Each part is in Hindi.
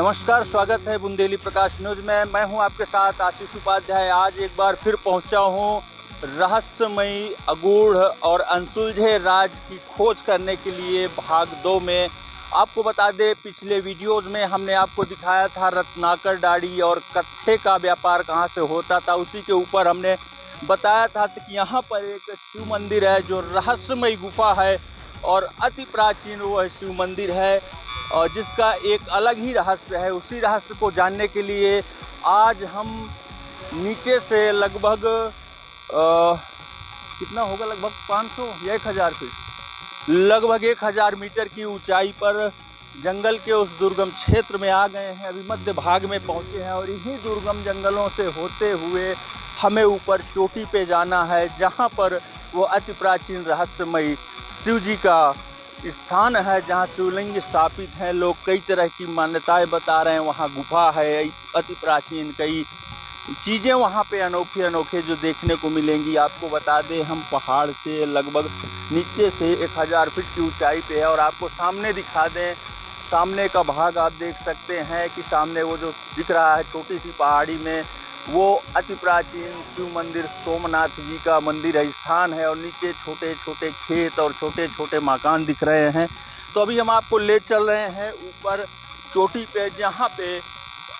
नमस्कार, स्वागत है बुंदेली प्रकाश न्यूज में। मैं हूं आपके साथ आशीष उपाध्याय। आज एक बार फिर पहुंचा हूं रहस्यमयी, अगूढ़ और अनसुलझे राज की खोज करने के लिए भाग 2 में। आपको बता दें, पिछले वीडियोज़ में हमने आपको दिखाया था रत्नाकर डाड़ी और कत्थे का व्यापार कहां से होता था। उसी के ऊपर हमने बताया था कि यहाँ पर एक शिव मंदिर है जो रहस्यमयी गुफा है और अति प्राचीन वह शिव मंदिर है और जिसका एक अलग ही रहस्य है। उसी रहस्य को जानने के लिए आज हम नीचे से लगभग कितना होगा, लगभग 500 या 1000 फीट, लगभग 1000 मीटर की ऊंचाई पर जंगल के उस दुर्गम क्षेत्र में आ गए हैं। अभी मध्य भाग में पहुंचे हैं और इन्हीं दुर्गम जंगलों से होते हुए हमें ऊपर चोटी पे जाना है, जहां पर वो अति प्राचीन रहस्यमयी शिव जी का स्थान है, जहाँ शिवलिंग स्थापित हैं। लोग कई तरह की मान्यताएं बता रहे हैं। वहाँ गुफा है अति प्राचीन, कई चीज़ें वहाँ पे अनोखे अनोखे जो देखने को मिलेंगी। आपको बता दें, हम पहाड़ से लगभग नीचे से 1000 फीट की ऊंचाई पे है और आपको सामने दिखा दें, सामने का भाग आप देख सकते हैं कि सामने वो जो दिख रहा है छोटी सी पहाड़ी में, वो अति प्राचीन शिव मंदिर सोमनाथ जी का मंदिर है, स्थान है। और नीचे छोटे छोटे खेत और छोटे छोटे मकान दिख रहे हैं। तो अभी हम आपको ले चल रहे हैं ऊपर चोटी पे, जहाँ पे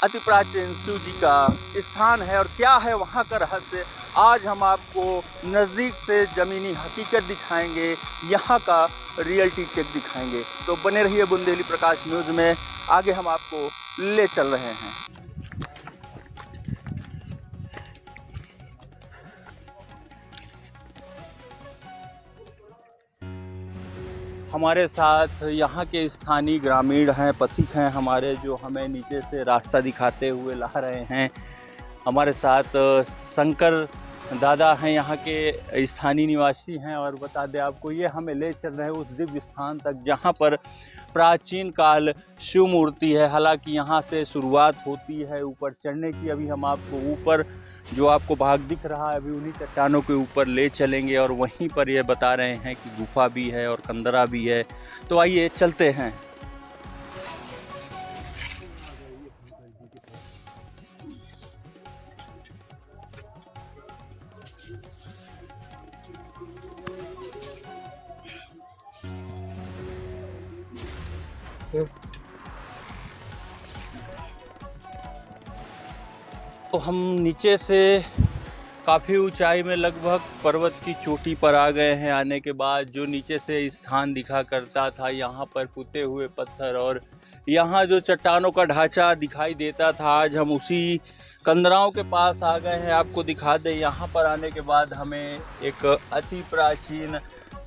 अति प्राचीन शिव जी का स्थान है और क्या है वहाँ का रहस्य। आज हम आपको नज़दीक से ज़मीनी हकीकत दिखाएंगे, यहाँ का रियलिटी चेक दिखाएंगे। तो बने रहिए बुंदेली प्रकाश न्यूज़ में, आगे हम आपको ले चल रहे हैं। हमारे साथ यहाँ के स्थानीय ग्रामीण हैं, पथिक हैं हमारे, जो हमें नीचे से रास्ता दिखाते हुए ला रहे हैं। हमारे साथ शंकर दादा हैं, यहाँ के स्थानीय निवासी हैं। और बता दें आपको, ये हमें ले चल रहे हैं उस दिव्य स्थान तक जहाँ पर प्राचीन काल शिव मूर्ति है। हालांकि यहाँ से शुरुआत होती है ऊपर चढ़ने की। अभी हम आपको ऊपर जो आपको भाग दिख रहा है, अभी उन्हीं चट्टानों के ऊपर ले चलेंगे और वहीं पर ये बता रहे हैं कि गुफा भी है और कंदरा भी है। तो आइए चलते हैं। तो हम नीचे से काफ़ी ऊंचाई में लगभग पर्वत की चोटी पर आ गए हैं। आने के बाद जो नीचे से स्थान दिखा करता था, यहाँ पर पुते हुए पत्थर और यहाँ जो चट्टानों का ढांचा दिखाई देता था, आज हम उसी कंदराओं के पास आ गए हैं। आपको दिखा दें, यहाँ पर आने के बाद हमें एक अति प्राचीन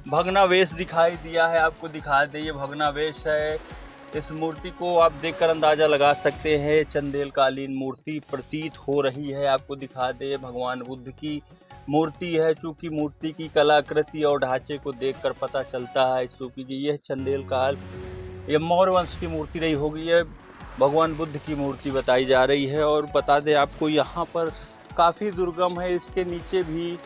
भग्नावशेष दिखाई दिया है। आपको दिखा दें, ये भग्नावशेष है। इस मूर्ति को आप देखकर अंदाज़ा लगा सकते हैं, चंदेल कालीन मूर्ति प्रतीत हो रही है। आपको दिखा दे, भगवान बुद्ध की मूर्ति है। चूँकि मूर्ति की कलाकृति और ढांचे को देखकर पता चलता है क्योंकि यह चंदेल काल, यह मौर्य वंश की मूर्ति नहीं होगी, यह भगवान बुद्ध की मूर्ति बताई जा रही है। और बता दें आपको, यहाँ पर काफ़ी दुर्गम है। इसके नीचे भी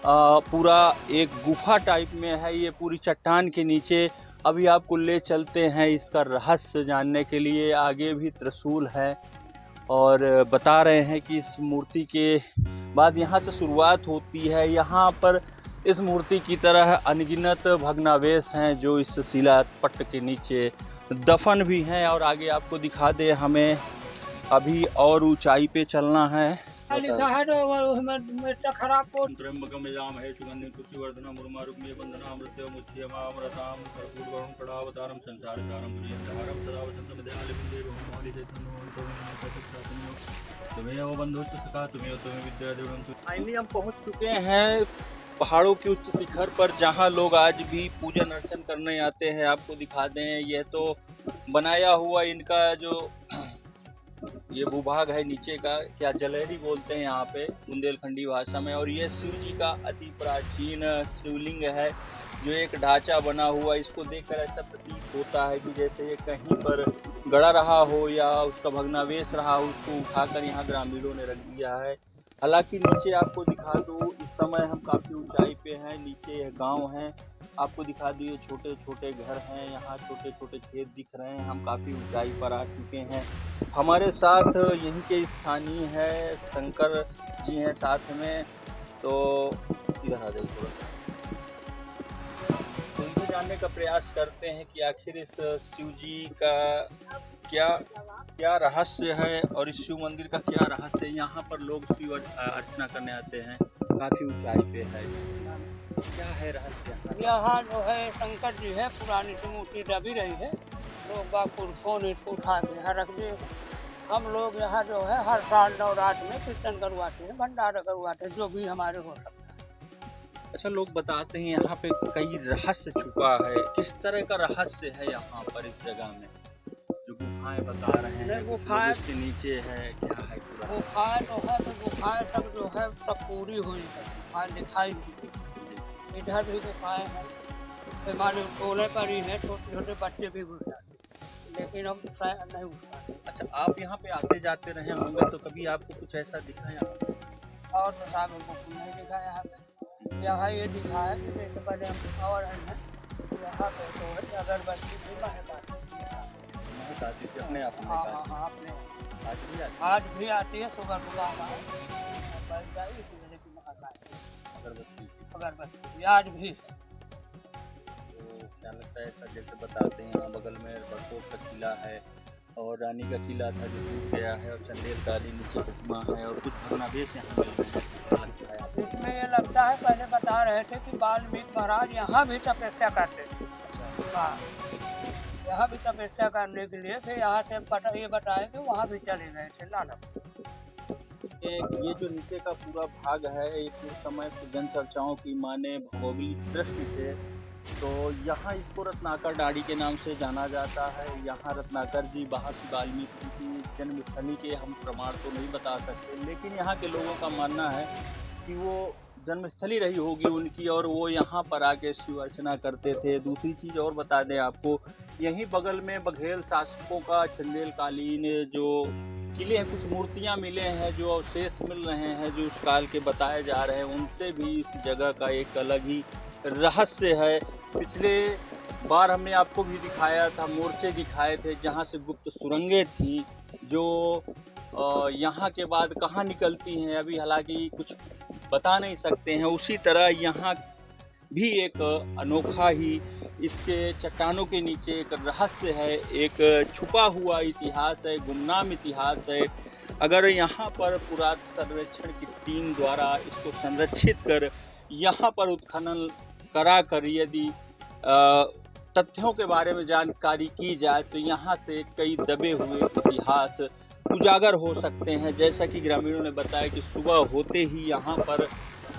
पूरा एक गुफा टाइप में है, ये पूरी चट्टान के नीचे। अभी आपको ले चलते हैं इसका रहस्य जानने के लिए। आगे भी त्रिशूल है और बता रहे हैं कि इस मूर्ति के बाद यहाँ से शुरुआत होती है। यहाँ पर इस मूर्ति की तरह अनगिनत भग्नावशेष हैं जो इस शिलापट्ट के नीचे दफन भी हैं। और आगे आपको दिखा दे, हमें अभी और ऊंचाई पे चलना है। त्र्यंबकम यजामहे सुगंधिं पुष्टिवर्धनम् उर्वारुकमिव बन्धनात् मृत्युमुच्यमामृतां कर्पूरगौरं कडावतारं संसारसारं पुनीतधारं सदा वसन्तं विद्यालयं तुम्हें बंधुश्च सखा तुम्हें विद्यादेवं। फाइनली हम पहुंच चुके हैं पहाड़ों के उच्च शिखर पर, जहां लोग आज भी पूजन अर्चन करने आते हैं। आपको दिखा दें, यह तो बनाया हुआ इनका जो ये भूभाग है नीचे का, क्या जलेहरी बोलते हैं यहाँ पे बुंदेलखंडी भाषा में। और ये शिव जी का अति प्राचीन शिवलिंग है जो एक ढांचा बना हुआ। इसको देखकर ऐसा प्रतीत होता है कि जैसे ये कहीं पर गड़ा रहा हो या उसका भग्नावशेष रहा हो, उसको उठाकर यहाँ ग्रामीणों ने रख दिया है। हालांकि नीचे आपको दिखा दो, इस समय हम काफ़ी ऊंचाई पे हैं। नीचे यह गाँव है, आपको दिखा दिए छोटे छोटे घर हैं, यहाँ छोटे छोटे खेत दिख रहे हैं। हम काफ़ी ऊंचाई पर आ चुके हैं। हमारे साथ यहीं के स्थानीय है, शंकर जी हैं साथ में। तो इधर आ जाइए थोड़ा सा, तो इनसे जानने का प्रयास करते हैं कि आखिर इस शिव जी का क्या क्या रहस्य है और इस शिव मंदिर का क्या रहस्य है। यहाँ पर लोग शिव अर्चना करने आते हैं, काफ़ी ऊंचाई पे है। क्या है रहस्य यहाँ जो है शंकर जी है, पुरानी सी मूर्ति दबी रही है, लोग बाग पुरखों ने इसको उठा के यहाँ रख दिए। हम लोग यहाँ जो है हर साल नवरात्र में कीर्तन करवाते हैं, भंडारा करवाते हैं, जो भी हमारे हो सकता है। अच्छा, लोग बताते हैं यहाँ पे कई रहस्य छुपा है। किस तरह का रहस्य है यहाँ पर इस जगह में? जो गुफाएं बता रहे हैं, गुफाएं इसके नीचे है, क्या है पूरा? गुफाएं जो है तो गुफाएं सब जो है सब पूरी हुई है, गुफाएं दिखाई दी। इधर भी गुफाएं हैं, हमारे टोले पर ही है, छोटे छोटे बच्चे भी घुस जाते, लेकिन हम नहीं घुस पाते। अच्छा, आप यहाँ पे आते जाते रहे होंगे, तो कभी आपको कुछ ऐसा दिखा यहाँ पे? और तो साहब हमको कुछ नहीं दिखा यहाँ पे। यहाँ ये दिखा है कि जैसे पहले हम और हैं यहाँ पे तो है अगरबत्ती भी महकाती थी अपने आप। हाँ हाँ हाँ, अपने आज भी आती है, सुबह सुबह अगरबत्ती आज भी है। तो क्या लगता है ऐसा, जैसे बताते हैं यहाँ बगल में बरकोट का किला है और रानी का किला था जो टूट गया है, और चंदेल काली नीचे प्रतिमा है और कुछ भग्नावशेष यहाँ मिल रहे हैं, क्या लगता है? इसमें ये लगता है, पहले बता रहे थे कि वाल्मीकि महाराज यहाँ भी तपस्या करते थे। हाँ, यहाँ भी तपस्या करने के लिए थे, यहाँ से ये बताए कि वहाँ भी चले गए थे लालच। ये जो नीचे का पूरा भाग है, ये पूरे समय जन चर्चाओं की माने भौगोलिक दृष्टि से तो यहाँ इसको रत्नाकर डाड़ी के नाम से जाना जाता है। यहाँ रत्नाकर जी महर्षि वाल्मीकि की जन्मस्थली के हम प्रमाण तो नहीं बता सकते, लेकिन यहाँ के लोगों का मानना है कि वो जन्मस्थली रही होगी उनकी, और वो यहाँ पर आके शिव अर्चना करते थे। दूसरी चीज़ और बता दें आपको, यहीं बगल में बघेल शासकों का चंदेल कालीन जो किले हैं, कुछ मूर्तियाँ मिले हैं, जो अवशेष मिल रहे हैं, जो उस काल के बताए जा रहे हैं, उनसे भी इस जगह का एक अलग ही रहस्य है। पिछले बार हमने आपको भी दिखाया था, मोर्चे दिखाए थे जहाँ से गुप्त सुरंगें थी, जो यहाँ के बाद कहाँ निकलती हैं अभी हालांकि कुछ बता नहीं सकते हैं। उसी तरह यहाँ भी एक अनोखा ही इसके चट्टानों के नीचे एक रहस्य है, एक छुपा हुआ इतिहास है, गुमनाम इतिहास है। अगर यहाँ पर पुरातत्व सर्वेक्षण की टीम द्वारा इसको संरक्षित कर यहाँ पर उत्खनन करा कर यदि तथ्यों के बारे में जानकारी की जाए तो यहाँ से कई दबे हुए इतिहास उजागर हो सकते हैं। जैसा कि ग्रामीणों ने बताया कि सुबह होते ही यहाँ पर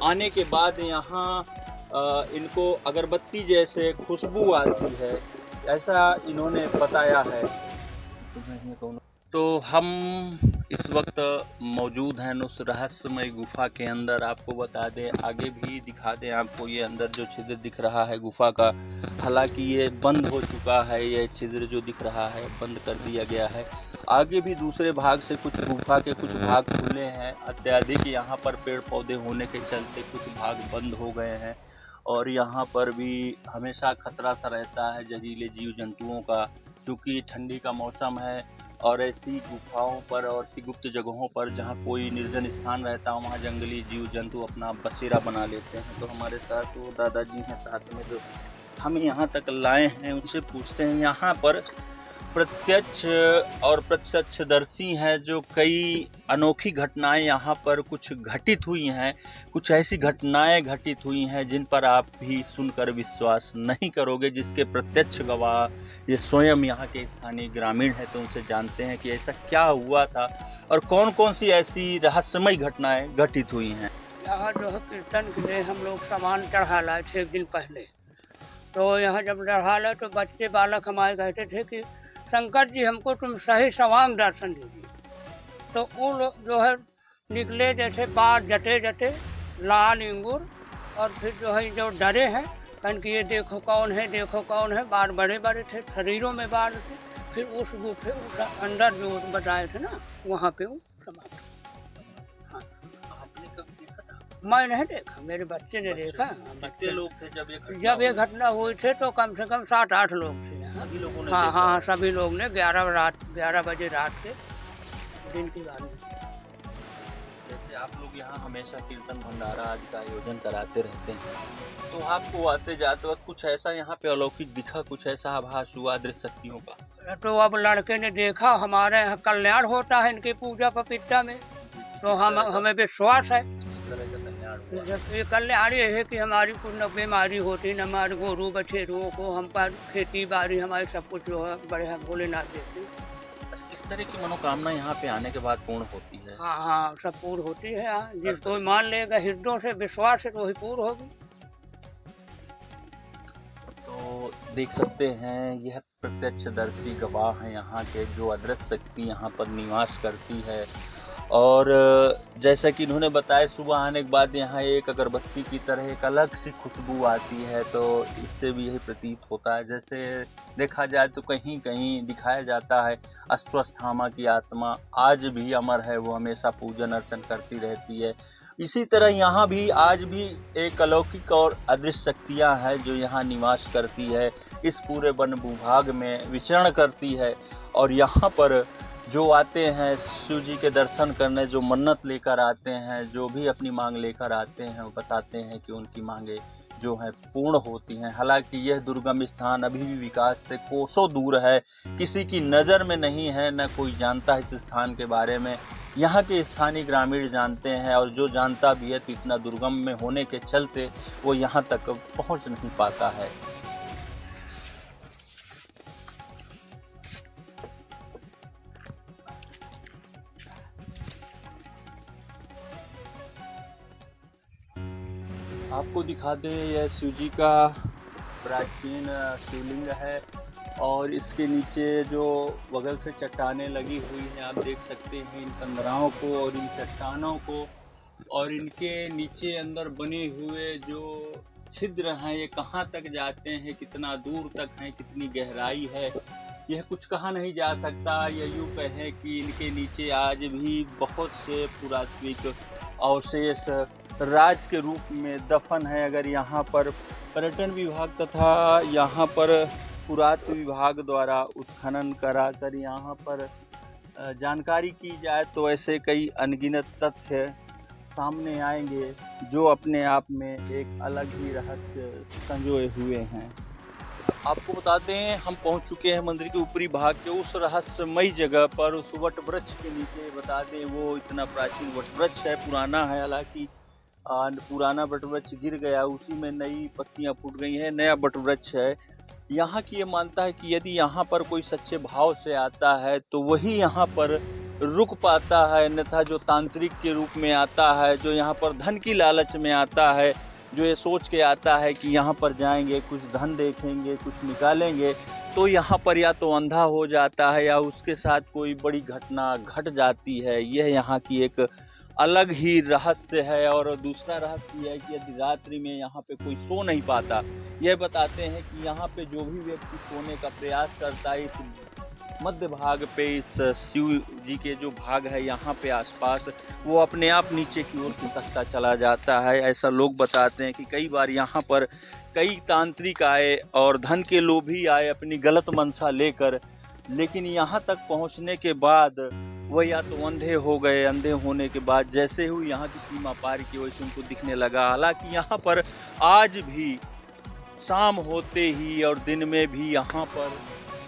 आने के बाद यहाँ इनको अगरबत्ती जैसे खुशबू आती है, ऐसा इन्होंने बताया है। तो हम इस वक्त मौजूद हैं उस रहस्यमय गुफा के अंदर। आपको बता दें, आगे भी दिखा दें आपको, ये अंदर जो छिद्र दिख रहा है गुफा का, हालांकि ये बंद हो चुका है, ये छिद्र जो दिख रहा है बंद कर दिया गया है। आगे भी दूसरे भाग से कुछ गुफा के कुछ भाग खुले हैं, अत्यधिक यहाँ पर पेड़ पौधे होने के चलते कुछ भाग बंद हो गए हैं, और यहाँ पर भी हमेशा खतरा सा रहता है जहरीले जीव जंतुओं का, क्योंकि ठंडी का मौसम है और ऐसी गुफाओं पर और ऐसी गुप्त जगहों पर जहाँ कोई निर्जन स्थान रहता है वहाँ जंगली जीव जंतु अपना बसेरा बना लेते हैं। तो हमारे साथ वो दादाजी हैं साथ में, जो हमें यहाँ तक लाए हैं, उनसे पूछते हैं। यहाँ पर प्रत्यक्ष और प्रत्यक्षदर्शी हैं, जो कई अनोखी घटनाएं यहाँ पर कुछ घटित हुई हैं, कुछ ऐसी घटनाएं घटित हुई हैं जिन पर आप भी सुनकर विश्वास नहीं करोगे, जिसके प्रत्यक्ष गवाह ये स्वयं यहाँ के स्थानीय ग्रामीण हैं। तो उनसे जानते हैं कि ऐसा क्या हुआ था और कौन कौन सी ऐसी रहस्यमय घटनाएं घटित हुई हैं। यहाँ जो है कीर्तन के लिए हम लोग सामान चढ़ा लाए थे एक दिन पहले, तो यहाँ जब चढ़ा लाए तो बच्चे बालक हमारे कहते थे कि शंकर जी हमको तुम सही सवांग दर्शन दीजिए। तो वो लोग जो है निकले जैसे बाढ़ जटे जटे लाल इंगूर, और फिर जो है जो डरे हैं कहन कि ये देखो कौन है, देखो कौन है। बाढ़ बड़े बड़े थे, शरीरों में बाढ़ थे। फिर उस गुफे उस अंदर जो बताए थे ना, वहाँ पे वो समाप्त। हाँ, आपने कभी देखा था? मैं नहीं देखा, मेरे बच्चे ने देखा। कितने लोग थे जब ये घटना हुई थे? तो कम से कम 7-8 लोग थे। सभी लोगों ने हाँ हाँ, सभी लोग ने 11 बजे रात के दिन की बात नहीं। जैसे आप लोग यहाँ हमेशा कीर्तन भंडारा आदि का आयोजन कराते रहते हैं, तो आपको आते जाते वक्त कुछ ऐसा यहाँ पे अलौकिक दिखा, कुछ ऐसा आभास हुआ दृश्य शक्तियों का? तो अब लड़के ने देखा हमारे यहाँ कल्याण होता है इनकी पूजा पपीता में, तो हमें विश्वास है। इस तरह का कल्याण हुआ। ये कल्याण ये है कि हमारी कोई न बीमारी होती, न हमारे गोरू बछेरुओं को, हमका खेती बाड़ी हमारी सब कुछ जो है बड़े भोलेनाथ देते। अच्छा, किस तरह की मनोकामना यहाँ पे आने के बाद पूर्ण होती है? हाँ हाँ, सब पूर्ण होती है यहाँ। जिसको मान लेगा हृदय से विश्वास है तो वही पूर्ण होगी। तो देख सकते हैं यह प्रत्यक्षदर्शी गवाह हैं यहाँ के, जो अदृश्य शक्ति यहाँ पर निवास करती है। और जैसा कि इन्होंने बताया, सुबह आने के बाद यहाँ एक अगरबत्ती की तरह एक अलग सी खुशबू आती है, तो इससे भी यही प्रतीत होता है। जैसे देखा जाए तो कहीं कहीं दिखाया जाता है अश्वस्थामा की आत्मा आज भी अमर है, वो हमेशा पूजन अर्चन करती रहती है। इसी तरह यहाँ भी आज भी एक अलौकिक और अदृश्य शक्तियाँ हैं जो यहाँ निवास करती है, इस पूरे वन भूभाग में विचरण करती है। और यहाँ पर जो आते हैं शिव जी के दर्शन करने, जो मन्नत लेकर आते हैं, जो भी अपनी मांग लेकर आते हैं, वो बताते हैं कि उनकी मांगे जो हैं पूर्ण होती हैं। हालांकि यह दुर्गम स्थान अभी भी विकास से कोसों दूर है, किसी की नज़र में नहीं है, न कोई जानता है इस स्थान के बारे में। यहाँ के स्थानीय ग्रामीण जानते हैं, और जो जानता भी है तो इतना दुर्गम में होने के चलते वो यहाँ तक पहुँच नहीं पाता है। आपको दिखा दें, यह शिव जी का प्राचीन शिवलिंग है, और इसके नीचे जो बगल से चट्टानें लगी हुई हैं, आप देख सकते हैं इन कंदराओं को और इन चट्टानों को, और इनके नीचे अंदर बने हुए जो छिद्र हैं, ये कहाँ तक जाते हैं, कितना दूर तक हैं, कितनी गहराई है, यह कुछ कहा नहीं जा सकता। यह यूँ कहें कि इनके नीचे आज भी बहुत से पुरातत्विक अवशेष राज के रूप में दफन है। अगर यहाँ पर पर्यटन विभाग तथा यहाँ पर पुरातत्व विभाग द्वारा उत्खनन कराकर यहाँ पर जानकारी की जाए तो ऐसे कई अनगिनत तथ्य सामने आएंगे जो अपने आप में एक अलग ही रहस्य संजोए हुए हैं। आपको बता दें, हम पहुंच चुके हैं मंदिर के ऊपरी भाग के उस रहस्यमयी जगह पर, उस वट वृक्ष के नीचे। बता दें वो इतना प्राचीन वट वृक्ष है, पुराना है, हालांकि पुराना वट वृक्ष गिर गया, उसी में नई पत्तियां फूट गई हैं, नया वट वृक्ष है। यहाँ की ये मानता है कि यदि यहाँ पर कोई सच्चे भाव से आता है तो वही यहाँ पर रुक पाता है, अन्यथा जो तांत्रिक के रूप में आता है, जो यहाँ पर धन की लालच में आता है, जो ये सोच के आता है कि यहाँ पर जाएंगे, कुछ धन देखेंगे, कुछ निकालेंगे, तो यहाँ पर या तो अंधा हो जाता है या उसके साथ कोई बड़ी घटना घट जाती है। यह यहाँ की एक अलग ही रहस्य है। और दूसरा रहस्य यह है कि यदि रात्रि में यहाँ पे कोई सो नहीं पाता, यह बताते हैं कि यहाँ पे जो भी व्यक्ति सोने का प्रयास करता है, इस मध्य भाग पे, इस शिव जी के जो भाग है यहाँ पे आसपास, वो अपने आप नीचे की ओर खिसकता चला जाता है। ऐसा लोग बताते हैं कि कई बार यहाँ पर कई तांत्रिक आए और धन के लोभी आए अपनी गलत मंशा लेकर, लेकिन यहाँ तक पहुँचने के बाद वह या तो अंधे हो गए, अंधे होने के बाद जैसे ही यहाँ की सीमा पार की वैसे उनको दिखने लगा। हालांकि यहाँ पर आज भी शाम होते ही और दिन में भी यहाँ पर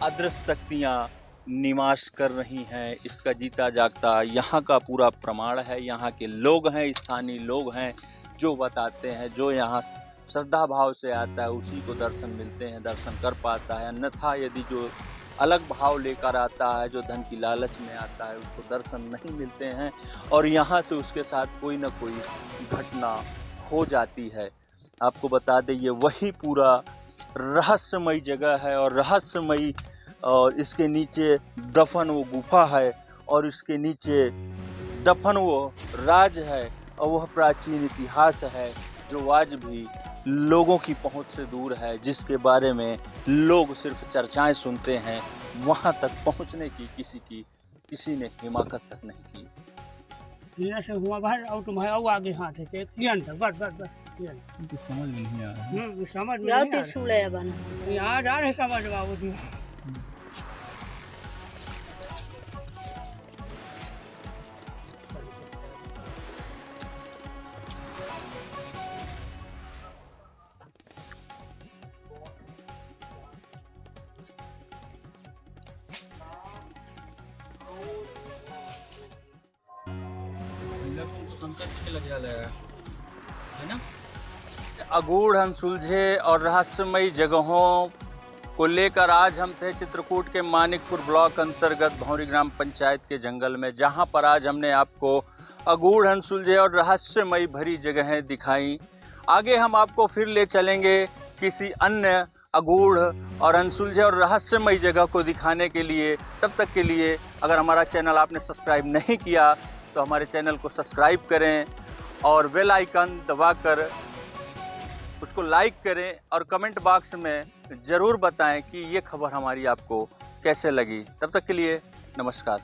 अदृश्य शक्तियाँ निवास कर रही हैं, इसका जीता जागता यहाँ का पूरा प्रमाण है। यहाँ के लोग हैं, स्थानीय लोग हैं जो बताते हैं, जो यहाँ श्रद्धा भाव से आता है उसी को दर्शन मिलते हैं, दर्शन कर पाता है। अन्यथा यदि जो अलग भाव लेकर आता है, जो धन की लालच में आता है, उसको दर्शन नहीं मिलते हैं और यहाँ से उसके साथ कोई ना कोई घटना हो जाती है। आपको बता दें, ये वही पूरा रहस्यमयी जगह है और रहस्यमयी, और इसके नीचे दफन वो गुफा है और इसके नीचे दफन वो राज है और वह प्राचीन इतिहास है जो आज भी लोगों की पहुंच से दूर है, जिसके बारे में लोग सिर्फ चर्चाएं सुनते हैं। वहां तक पहुंचने की किसी ने हिमाकत तक नहीं की। यहाँ से हुआ बाहर और तुम्हारे और आगे हाथ है बस बस बस तो समझ नहीं आ रहा। समझ में नहीं बना यहाँ जा रहे समझ बाबू जी। है ना। अगूढ़ अनसुलझे और रहस्यमयी जगहों को लेकर आज हम थे चित्रकूट के मानिकपुर ब्लॉक अंतर्गत भौरी ग्राम पंचायत के जंगल में, जहां पर आज हमने आपको अगूढ़ अनसुलझे और रहस्यमयी भरी जगहें दिखाई। आगे हम आपको फिर ले चलेंगे किसी अन्य अगूढ़ और अनसुलझे और रहस्यमयी जगह को दिखाने के लिए। तब तक के लिए अगर हमारा चैनल आपने सब्सक्राइब नहीं किया तो हमारे चैनल को सब्सक्राइब करें और बेल आइकन दबाकर उसको लाइक करें और कमेंट बॉक्स में ज़रूर बताएं कि ये खबर हमारी आपको कैसे लगी। तब तक के लिए नमस्कार।